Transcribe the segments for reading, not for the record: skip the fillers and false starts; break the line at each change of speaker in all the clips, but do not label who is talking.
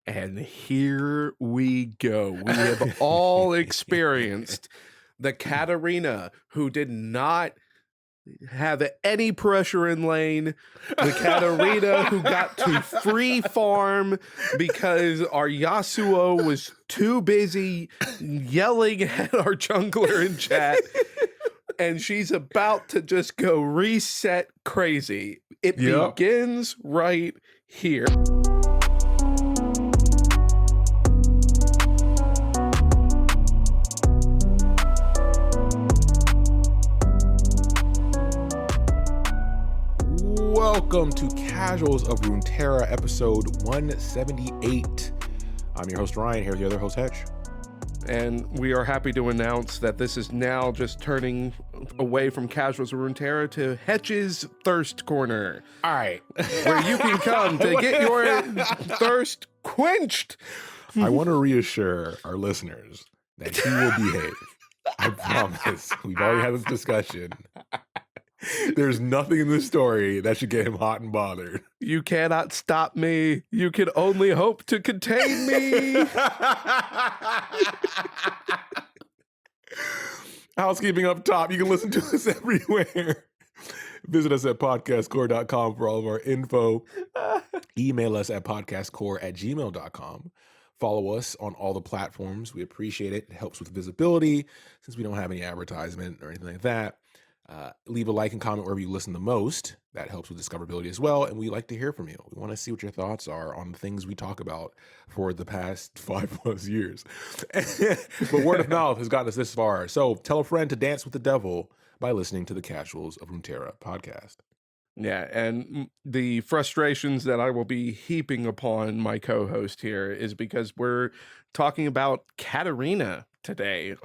And here we go. We have all experienced the Katarina who did not have any pressure in lane, the Katarina who got to free farm because our Yasuo was too busy yelling at our jungler in chat, and she's about to just go reset crazy. It begins right here.
Welcome to Casuals of Runeterra, episode 178. I'm your host, Ryan, here with the other host, Hetch.
And we are happy to announce that this is now just turning away from Casuals of Runeterra to Hetch's Thirst Corner.
All right.
Where you can come to get your thirst quenched.
I want to reassure our listeners that he will behave. I promise. We've already had this discussion. There's nothing in this story that should get him hot and bothered.
You cannot stop me. You can only hope to contain me.
Housekeeping up top. You can listen to us everywhere. Visit us at podcastcore.com for all of our info. Email us at podcastcore@gmail.com. Follow us on all the platforms. We appreciate it. It helps with visibility since we don't have any advertisement or anything like that. Leave a like and comment wherever you listen the most. That helps with discoverability as well. And we like to hear from you. We want to see what your thoughts are on the things we talk about for the past 5+ years. But word of mouth has gotten us this far. So tell a friend to dance with the devil by listening to the Casuals of Runeterra podcast.
Yeah, and the frustrations that I will be heaping upon my co-host here is because we're talking about Katarina today.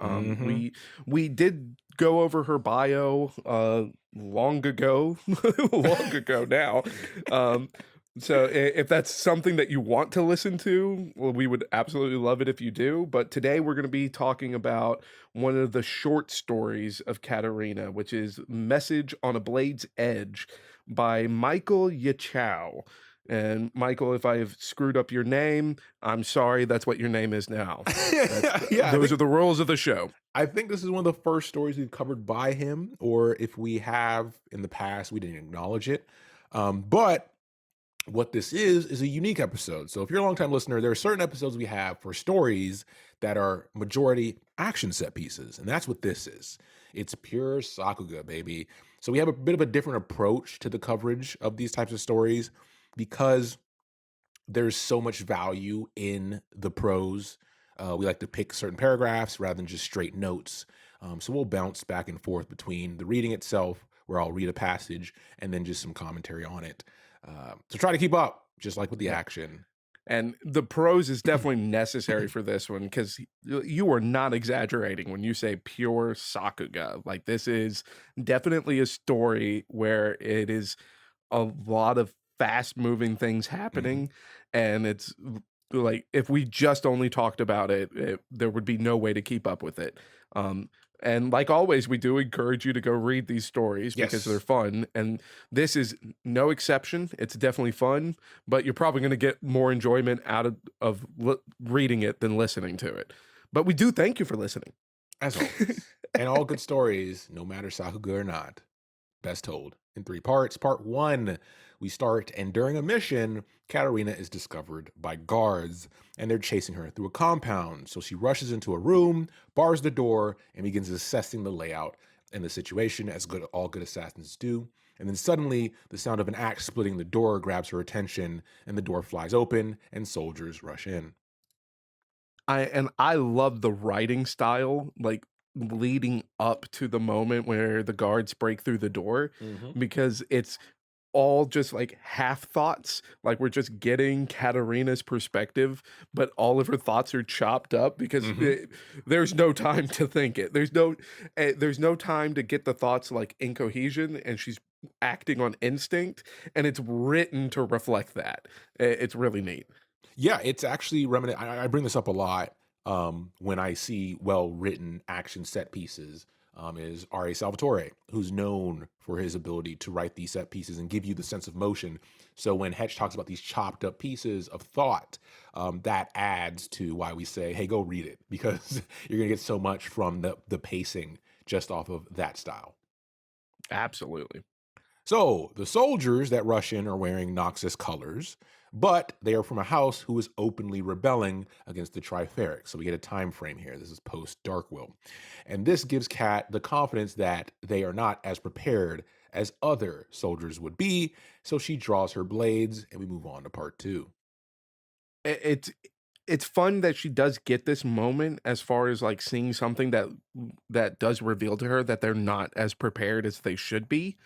We did go over her bio long ago now. So if that's something that you want to listen to, well, we would absolutely love it if you do. But today we're going to be talking about one of the short stories of Katarina, which is Message on a Blade's Edge by Michael Yichao. And Michael, if I've screwed up your name, I'm sorry. That's what your name is now. Those are the rules of the show.
I think this is one of the first stories we've covered by him, or if we have in the past, we didn't acknowledge it. But what this is a unique episode. So if you're a longtime listener, there are certain episodes we have for stories that are majority action set pieces. And that's what this is. It's pure Sakuga, baby. So we have a bit of a different approach to the coverage of these types of stories because there's so much value in the prose. We like to pick certain paragraphs rather than just straight notes. So we'll bounce back and forth between the reading itself, where I'll read a passage, and then just some commentary on it. So try to keep up, just like with the action.
And the prose is definitely necessary for this one because you are not exaggerating when you say pure Sakuga. Like, this is definitely a story where it is a lot of fast-moving things happening, and it's like if we just only talked about it, there would be no way to keep up with it. And like always, we do encourage you to go read these stories because they're fun. And this is no exception. It's definitely fun, but you're probably going to get more enjoyment out of reading it than listening to it. But we do thank you for listening.
As always. And all good stories, no matter Sakuga or not, best told in 3 parts. Part 1, we start, and during a mission, Katarina is discovered by guards, and they're chasing her through a compound. So she rushes into a room, bars the door, and begins assessing the layout and the situation, as all good assassins do. And then suddenly, the sound of an axe splitting the door grabs her attention, and the door flies open, and soldiers rush in.
I love the writing style, like leading up to the moment where the guards break through the door, because it's all just like half thoughts. Like, we're just getting Katarina's perspective, but all of her thoughts are chopped up because there's no time to think it. There's no time to get the thoughts like in cohesion, and she's acting on instinct, and it's written to reflect that. It's really neat.
Yeah, it's actually reminiscent. I bring this up a lot when I see well-written action set pieces. is R.A. Salvatore, who's known for his ability to write these set pieces and give you the sense of motion. So when Hetch talks about these chopped up pieces of thought, that adds to why we say, hey, go read it, because you're going to get so much from the pacing just off of that style.
Absolutely.
So the soldiers that rush in are wearing Noxus colors, but they are from a house who is openly rebelling against the Triferic. So we get a time frame here. This is post Darkwill. And this gives Kat the confidence that they are not as prepared as other soldiers would be. So she draws her blades, and we move on to part 2.
It's fun that she does get this moment as far as like seeing something that does reveal to her that they're not as prepared as they should be.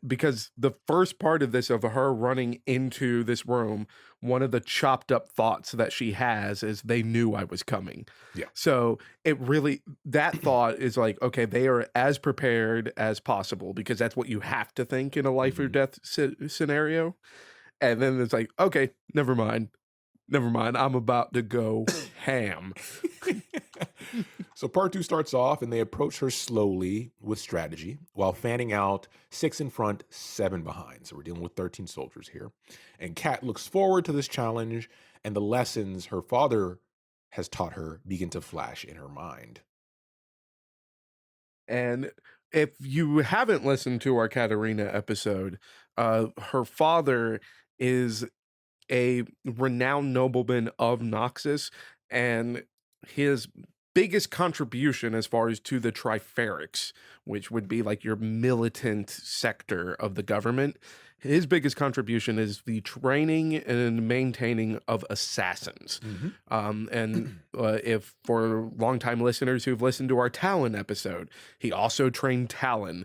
Because the first part of this, of her running into this room, one of the chopped up thoughts that she has is, they knew I was coming.
Yeah.
So it really, that thought is like, okay, they are as prepared as possible, because that's what you have to think in a life or death scenario. And then it's like, okay, never mind. I'm about to go ham.
So part 2 starts off, and they approach her slowly with strategy while fanning out 6 in front, 7 behind. So we're dealing with 13 soldiers here. And Kat looks forward to this challenge, and the lessons her father has taught her begin to flash in her mind.
And if you haven't listened to our Katarina episode, her father is a renowned nobleman of Noxus, and his biggest contribution as far as to the Triferics, which would be like your militant sector of the government, his biggest contribution is the training and maintaining of assassins. And if for longtime listeners who've listened to our Talon episode, he also trained Talon.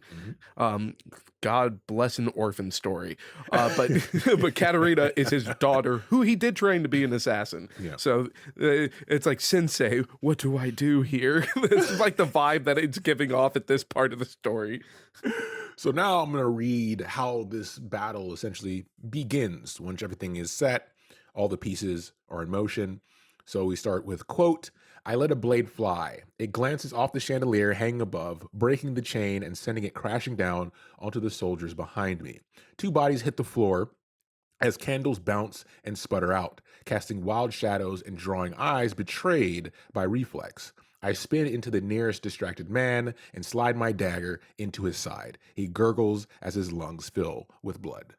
God bless an orphan story. But but Katarina is his daughter, who he did train to be an assassin.
Yeah.
So it's like, Sensei, what do I do here? This is like the vibe that it's giving off at this part of the story.
So now I'm going to read how this battle essentially begins. Once everything is set, all the pieces are in motion. So we start with, quote, I let a blade fly. It glances off the chandelier hanging above, breaking the chain and sending it crashing down onto the soldiers behind me. 2 bodies hit the floor as candles bounce and sputter out, casting wild shadows and drawing eyes betrayed by reflex. I spin into the nearest distracted man and slide my dagger into his side. He gurgles as his lungs fill with blood.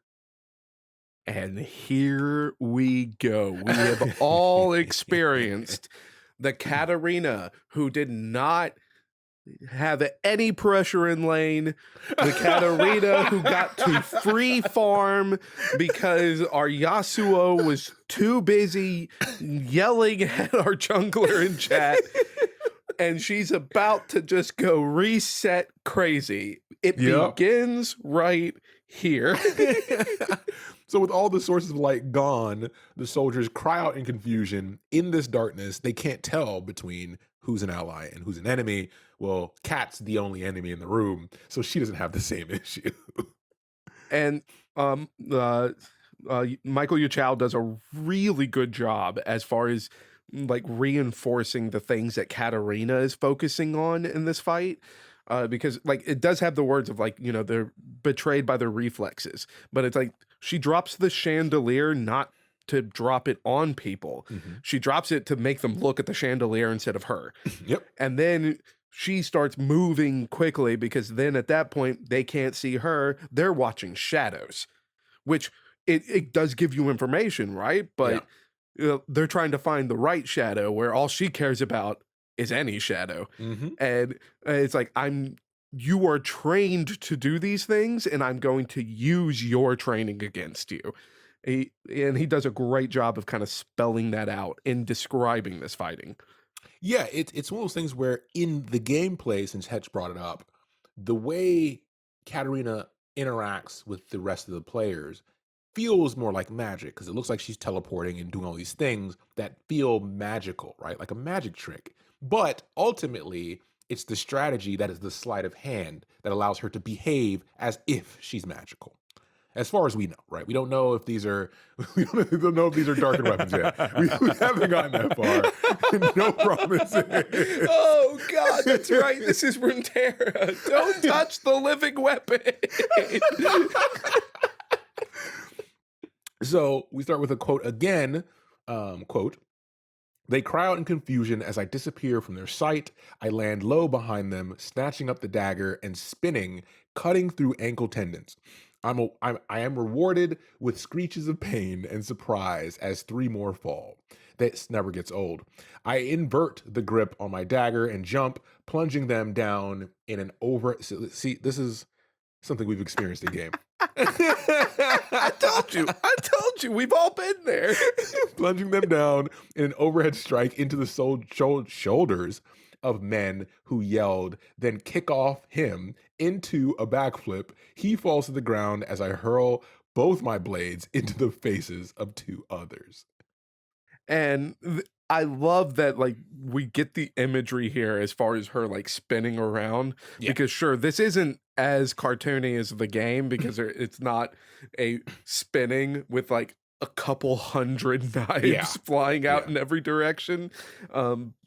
And here we go. We have all experienced the Katarina who did not have any pressure in lane, the Katarina who got to free farm because our Yasuo was too busy yelling at our jungler in chat, and she's about to just go reset crazy. It begins right here.
So with all the sources of light gone, the soldiers cry out in confusion. In this darkness, they can't tell between who's an ally and who's an enemy. Well, Kat's the only enemy in the room, so she doesn't have the same issue.
And Michael Yichao does a really good job as far as like reinforcing the things that Katarina is focusing on in this fight. Because like it does have the words of like, they're betrayed by their reflexes, but it's like she drops the chandelier not to drop it on people. She drops it to make them look at the chandelier instead of her.
Yep.
And then she starts moving quickly, because then at that point they can't see her. They're watching shadows, which it does give you information, right? But they're trying to find the right shadow, where all she cares about is any shadow. And it's like, you are trained to do these things, and I'm going to use your training against you. And he does a great job of kind of spelling that out in describing this fighting.
Yeah, it's one of those things where in the gameplay, since Hetch brought it up, the way Katarina interacts with the rest of the players feels more like magic, because it looks like she's teleporting and doing all these things that feel magical, right? Like a magic trick. But ultimately, it's the strategy that is the sleight of hand that allows her to behave as if she's magical. as far as we know, right? We don't know if these are we don't know if these are darkened weapons yet. We haven't gotten that far. No promises.
Oh God, that's right. This is Runeterra. Don't touch the living weapon.
So we start with a quote again. Quote, they cry out in confusion as I disappear from their sight. I land low behind them, snatching up the dagger and spinning, cutting through ankle tendons. I am rewarded with screeches of pain and surprise as 3 more fall. This never gets old. I invert the grip on my dagger and jump, plunging them down in an over. See, this is something we've experienced in game.
I told you. We've all been there.
Plunging them down in an overhead strike into the shoulders of men who yelled, then kick off him into a backflip. He falls to the ground as I hurl both my blades into the faces of 2 others.
And I love that, like, we get the imagery here as far as her, like, spinning around.
Yeah.
Because, sure, this isn't as cartoony as the game because it's not a spinning with, like, a couple hundred knives flying out in every direction.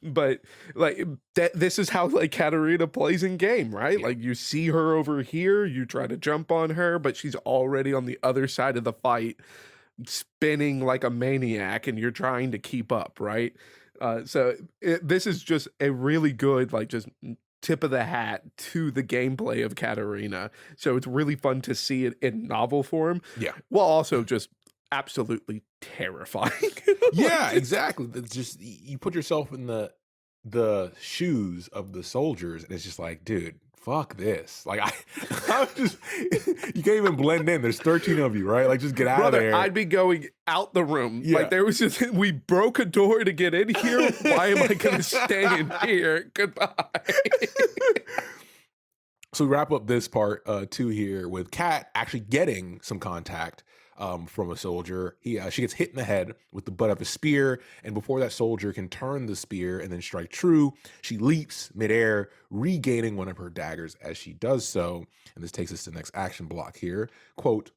But, like, this is how, like, Katarina plays in game, right? Like, you see her over here, you try to jump on her, but she's already on the other side of the fight, spinning like a maniac, and you're trying to keep up, right? So this is just a really good, like, just tip of the hat to the gameplay of Katarina. So it's really fun to see it in novel form.
Yeah.
While also just absolutely terrifying.
Yeah, exactly. It's just you put yourself in the shoes of the soldiers, and it's just like, dude, fuck this. Like I'm just you can't even blend in. There's 13 of you, right? Like just get out of there.
I'd be going out the room.
Yeah.
Like there was just we broke a door to get in here. Why am I gonna stay in here? Goodbye.
So we wrap up this part too here with Kat actually getting some contact from a soldier. She gets hit in the head with the butt of a spear, and before that soldier can turn the spear and then strike true, she leaps midair, regaining one of her daggers as she does so. And this takes us to the next action block here. Quote,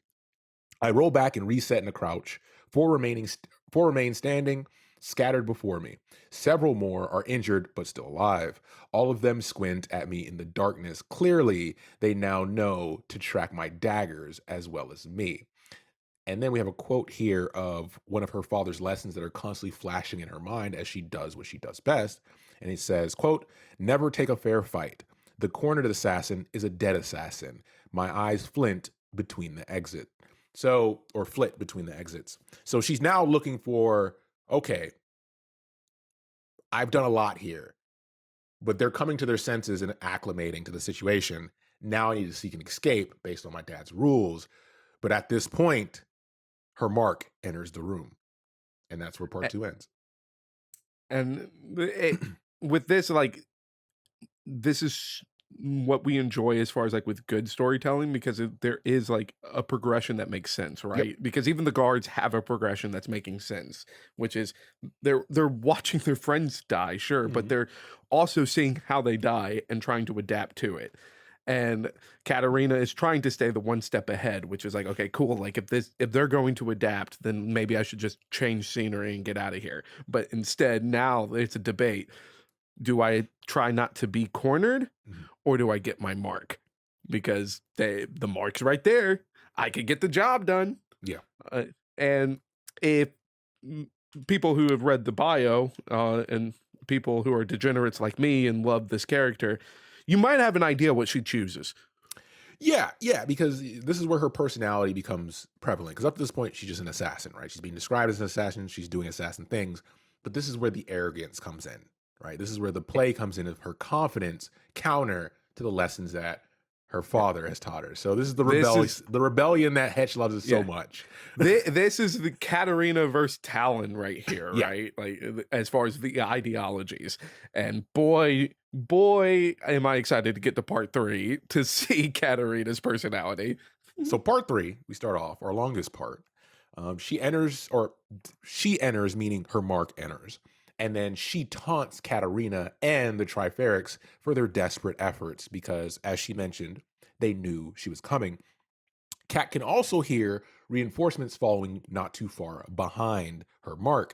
I roll back and reset in a crouch. 4 remain standing, scattered before me. Several more are injured but still alive. All of them squint at me in the darkness. Clearly, they now know to track my daggers as well as me. And then we have a quote here of one of her father's lessons that are constantly flashing in her mind as she does what she does best. And it says, quote, never take a fair fight. The cornered assassin is a dead assassin. My eyes flint between the exit. Or flit between the exits. So she's now looking for, okay, I've done a lot here, but they're coming to their senses and acclimating to the situation. Now I need to seek an escape based on my dad's rules. But at this point, her mark enters the room. And that's where part 2 ends.
And with this, like, this is what we enjoy as far as like with good storytelling, because there is like a progression that makes sense, right?
Yep.
Because even the guards have a progression that's making sense, which is they're watching their friends die, sure, but they're also seeing how they die and trying to adapt to it. And Katarina is trying to stay the one step ahead, which is like, okay, cool. Like if they're going to adapt, then maybe I should just change scenery and get out of here. But instead, now it's a debate. Do I try not to be cornered, or do I get my mark? Because the mark's right there. I could get the job done.
Yeah.
And if people who have read the bio and people who are degenerates like me and love this character, you might have an idea what she chooses.
Yeah, because this is where her personality becomes prevalent. Because up to this point, she's just an assassin, right? She's being described as an assassin. She's doing assassin things. But this is where the arrogance comes in, right? This is where the play comes in of her confidence counter to the lessons that her father has taught her. So this is the rebellion that Hetch loves so much.
This is the Katarina versus Talon right here, right? Like as far as the ideologies. And boy, am I excited to get to part 3 to see Katarina's personality.
So part 3, we start off our longest part. She enters, meaning her mark enters. And then she taunts Katarina and the Triferics for their desperate efforts because, as she mentioned, they knew she was coming. Kat can also hear reinforcements following not too far behind her mark.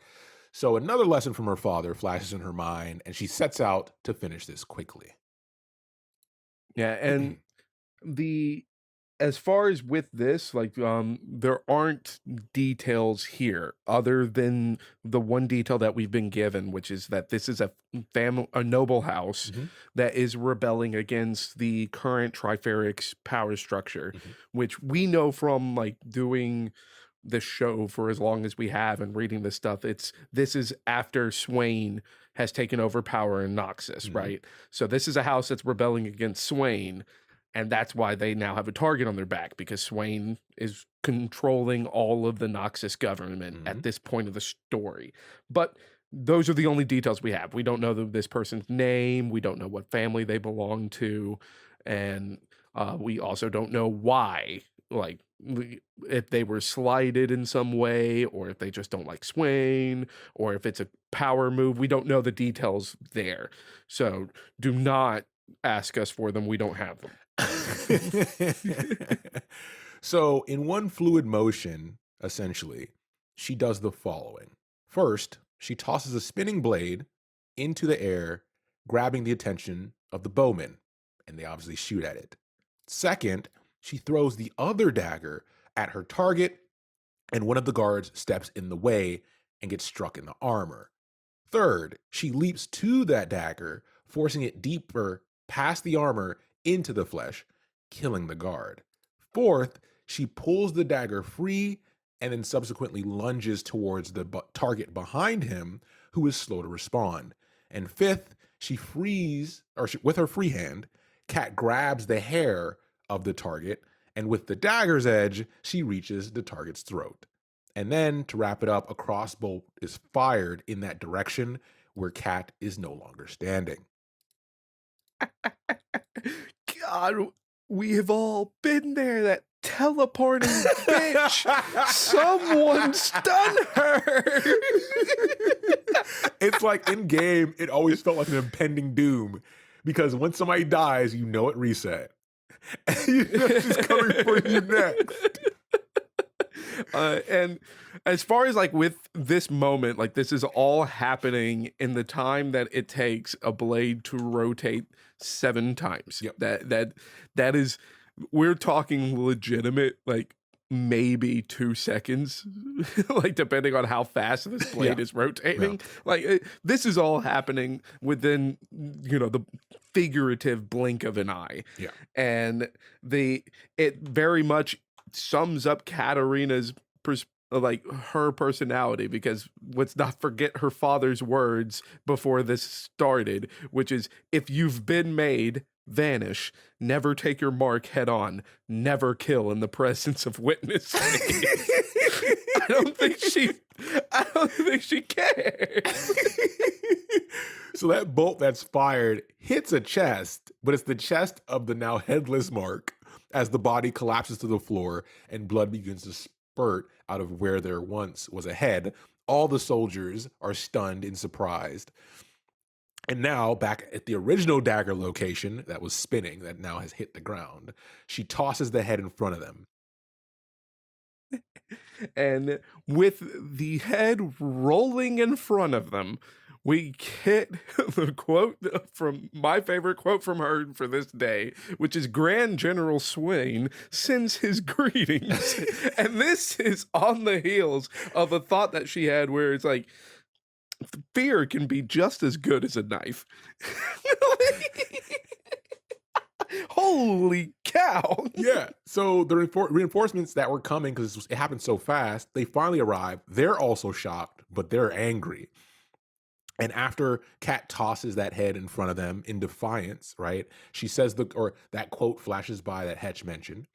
So another lesson from her father flashes in her mind, and she sets out to finish this quickly.
Yeah, and the as far as with this, there aren't details here other than the one detail that we've been given, which is that this is a noble house
Mhm,
that is rebelling against the current Triferic's power structure,
mhm,
which we know from like doing this show for as long as we have and reading this stuff. This is after Swain has taken over power in Noxus,
mhm,
right? So this is a house that's rebelling against Swain, and that's why they now have a target on their back, because Swain is controlling all of the Noxus government
mhm,
at this point of the story. But those are the only details we have. We don't know this person's name. We don't know what family they belong to, and we also don't know why. Like if they were slighted in some way, or if they just don't like Swain, or if it's a power move. We don't know the details there. So do not ask us for them. We don't have them.
So, in one fluid motion, essentially, she does the following. First, she tosses a spinning blade into the air, grabbing the attention of the bowmen, and they obviously shoot at it. Second, she throws the other dagger at her target, and one of the guards steps in the way and gets struck in the armor. Third, she leaps to that dagger, forcing it deeper past the armor into the flesh, killing the guard. Fourth, she pulls the dagger free and then subsequently lunges towards the target behind him, who is slow to respond. And fifth, with her free hand, Kat grabs the hair of the target, and with the dagger's edge, she reaches the target's throat. And then to wrap it up, a crossbow is fired in that direction where Kat is no longer standing.
God, we have all been there. That teleporting bitch. Someone stun her.
It's like in game, it always felt like an impending doom because when somebody dies, you know it reset. And you know she's coming for you next.
And as far as like with this moment, like this is all happening in the time that it takes a blade to rotate 7 times.
Yep.
That is, we're talking legitimate, like maybe 2 seconds, like depending on how fast this blade
Yeah.
is rotating. Like this is all happening within, the figurative blink of an eye.
Yeah.
And it very much sums up Katarina's like her personality, because let's not forget her father's words before this started, which is, if you've been made, vanish, never take your mark head on, never kill in the presence of witnesses. I don't think she cares.
So that bolt that's fired hits a chest, but it's the chest of the now headless Mark as the body collapses to the floor and blood begins to spurt out of where there once was a head. All the soldiers are stunned and surprised. And now, back at the original dagger location that was spinning, that now has hit the ground, she tosses the head in front of them.
And with the head rolling in front of them, we get the quote from my favorite quote from her for this day, which is, Grand General Swain sends his greetings. And this is on the heels of a thought that she had where it's like, fear can be just as good as a knife. Holy cow.
Yeah. So the reinforcements that were coming, because it happened so fast, they finally arrive. They're also shocked, but they're angry. And after Kat tosses that head in front of them in defiance, right? She says that quote flashes by that Hetch mentioned.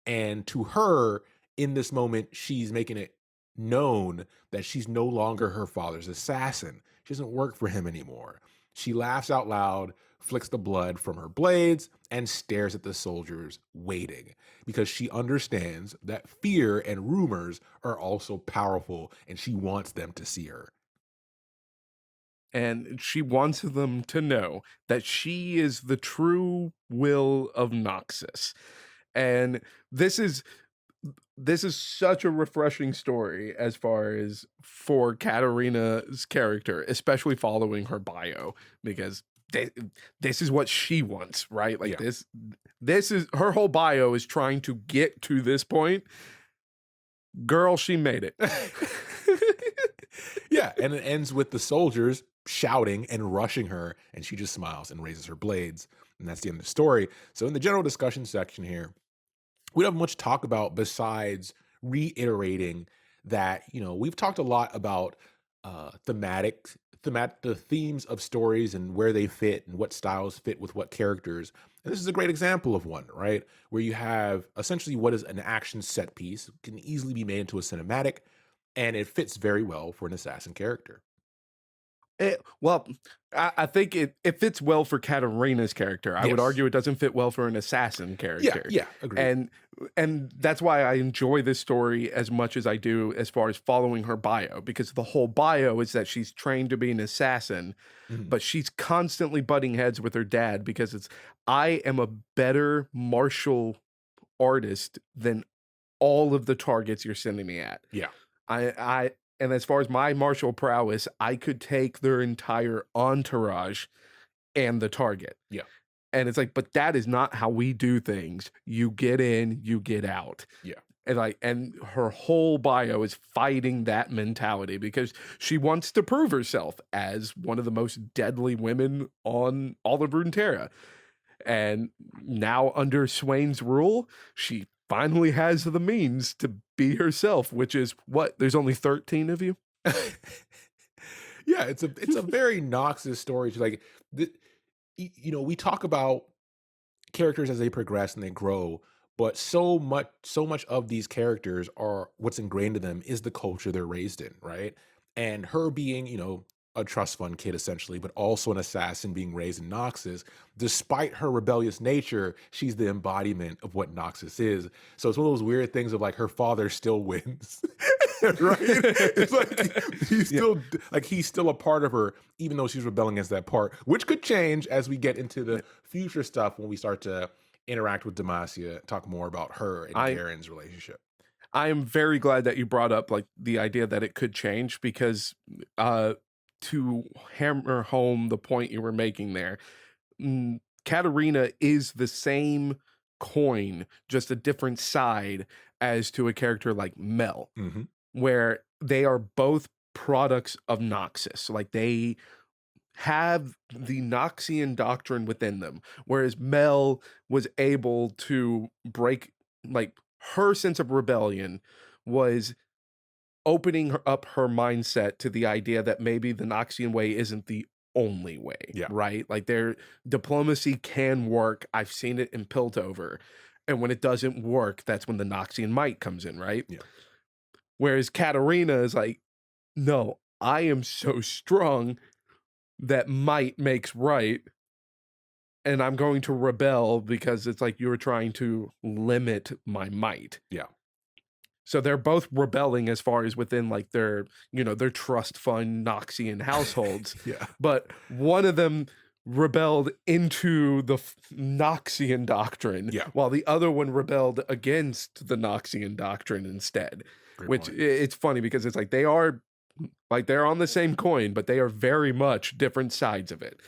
And to her, in this moment, she's making it known that she's no longer her father's assassin. She doesn't work for him anymore. She laughs out loud, flicks the blood from her blades, and stares at the soldiers waiting, because she understands that fear and rumors are also powerful, and she wants them to see her.
And she wants them to know that she is the true will of Noxus. And this is this is such a refreshing story as far as for Katarina's character, especially following her bio, because thi- this is what she wants, right? Like
Yeah.
this is her whole bio is trying to get to this point. Girl, she made it.
Yeah, and it ends with the soldiers shouting and rushing her, and she just smiles and raises her blades. And that's the end of the story. So in the general discussion section here, we don't have much to talk about besides reiterating that, we've talked a lot about the themes of stories and where they fit and what styles fit with what characters. And this is a great example of one, right? Where you have essentially what is an action set piece can easily be made into a cinematic, and it fits very well for an assassin character.
Well, I think it fits well for Katarina's character. I would
Yes.
argue it doesn't fit well for an assassin
Yeah,
character.
yeah, agreed.
And that's why I enjoy this story as much as I do as far as following her bio, because the whole bio is that she's trained to be an assassin,
Mhm.
but she's constantly butting heads with her dad because it's I am a better martial artist than all of the targets you're sending me at.
Yeah.
I and as far as my martial prowess, I could take their entire entourage and the target.
Yeah.
And it's like, but that is not how we do things. You get in, you get out.
Yeah.
And her whole bio is fighting that mentality because she wants to prove herself as one of the most deadly women on all of Runeterra. And now under Swain's rule, she finally has the means to be herself, which is what? There's only 13 of you?
Yeah, it's a very Noxus story. Like, we talk about characters as they progress and they grow, but so much of these characters are what's ingrained in them is the culture they're raised in, right? And her being, a trust fund kid essentially, but also an assassin being raised in Noxus, despite her rebellious nature, she's the embodiment of what Noxus is. So it's one of those weird things of like her father still wins. Right? It's like he's still a part of her, even though she's rebelling against that part, which could change as we get into the future stuff when we start to interact with Demacia, talk more about her and
I
Garen's relationship.
I am very glad that you brought up like the idea that it could change because to hammer home the point you were making there, Katarina is the same coin, just a different side as to a character like Mel,
Mm-hmm.
where they are both products of Noxus. Like they have the Noxian doctrine within them, whereas Mel was able to break, like her sense of rebellion was opening up her mindset to the idea that maybe the Noxian way isn't the only way,
Yeah.
right? Like their diplomacy can work. I've seen it in Piltover. And when it doesn't work, that's when the Noxian might comes in, right?
Yeah.
Whereas Katarina is like, no, I am so strong that might makes right. And I'm going to rebel because it's like you're trying to limit my might.
Yeah.
So they're both rebelling as far as within like their trust fund Noxian households.
Yeah.
But one of them rebelled into the Noxian doctrine,
Yeah.
while the other one rebelled against the Noxian doctrine instead.
Great
Which
point.
it's funny because it's like they're on the same coin, but they are very much different sides of it.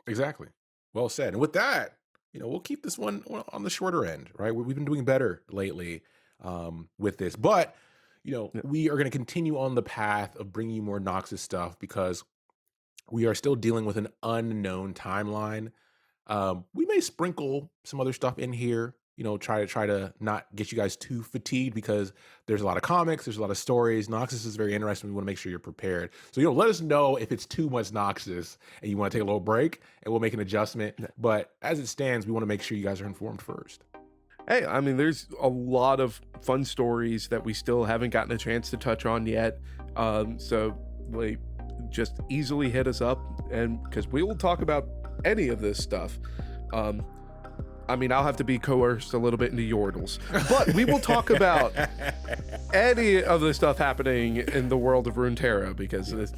Exactly. Well said. And with that, we'll keep this one on the shorter end, right? We've been doing better lately with this, but we are going to continue on the path of bringing you more Noxus stuff because we are still dealing with an unknown timeline. We may sprinkle some other stuff in here, try to not get you guys too fatigued because there's a lot of comics, there's a lot of stories. Noxus is very interesting. We want to make sure you're prepared. So, let us know if it's too much Noxus and you want to take a little break and we'll make an adjustment. But as it stands, we want to make sure you guys are informed first.
Hey, I mean, there's a lot of fun stories that we still haven't gotten a chance to touch on yet. So like, just easily hit us up, and because we will talk about any of this stuff. I mean, I'll have to be coerced a little bit into Yordles, but we will talk about any of the stuff happening in the world of Runeterra because it's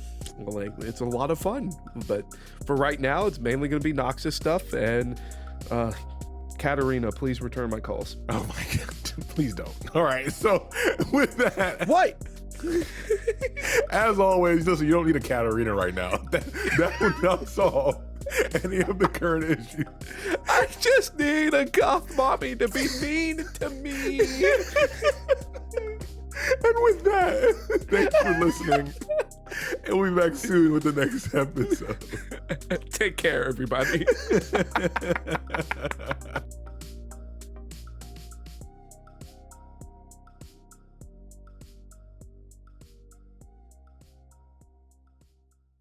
a lot of fun. But for right now, it's mainly going to be Noxus stuff and. Katarina, please return my calls.
Oh my God. Please don't. All right. So with that,
What?
as always, listen, you don't need a Katarina right now. That will not solve any of the current issues.
I just need a goth mommy to be mean to me.
And with that, thanks for listening. And we'll be back soon with the next episode.
Take care, everybody.